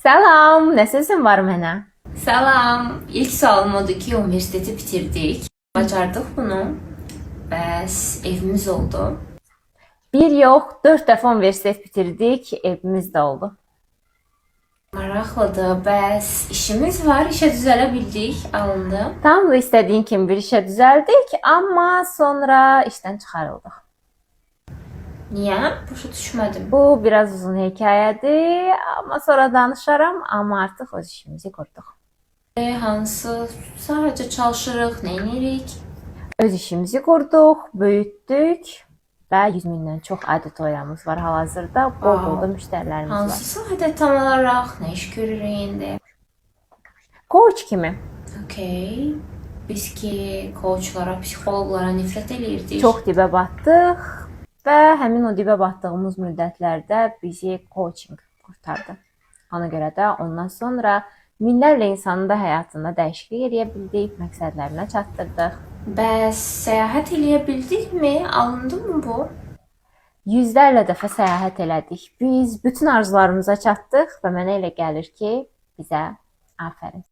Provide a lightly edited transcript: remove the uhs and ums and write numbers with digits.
Salam, nə səsin var mənə? Salam. İlk sualım odur ki, üniversiteti bitirdik. Bacardıq bunu. Bəs evimiz oldu. Bir yox, 4 dəfə universitet bitirdik, evimiz də oldu. Maraqlıdır. Bəs işimiz var, işə düzələ bildik, alındı. Tam da istədiyin kimi bir işə düzəldik, amma sonra işdən çıxarıldıq. Niyə? Başa düşmədim. Bu biraz uzun hekayədir, amma sonra danışaram, amma artıq öz işimizi qurduq. Hansı sadəcə çalışırıq, nə edirik? Öz işimizi qurduq, böyütdük və 100 mindən çox auditoriyamız var hal-hazırda. Bol-bol da müştərilərimiz var. Hansı sahədə tam olaraq nə iş görürük indi? Coach kimi. Okey. Biz ki, coachlara, psixoloqlara nifrət eləyirdik. Çox dibə batdıq və həmin o dibə batdığımız müddətlərdə bizi coaching qurtardı. Ona görə də ondan sonra minlərlə insanın da həyatında dəyişiklik edə bildik, məqsədlərinə çatdırdıq. Bəs səyahət eləyə bildikmi? Alındı mı bu? Yüzlərlə dəfə səyahət elədik. Biz bütün arzularımıza çatdıq və mənə elə gəlir ki, bizə afərin.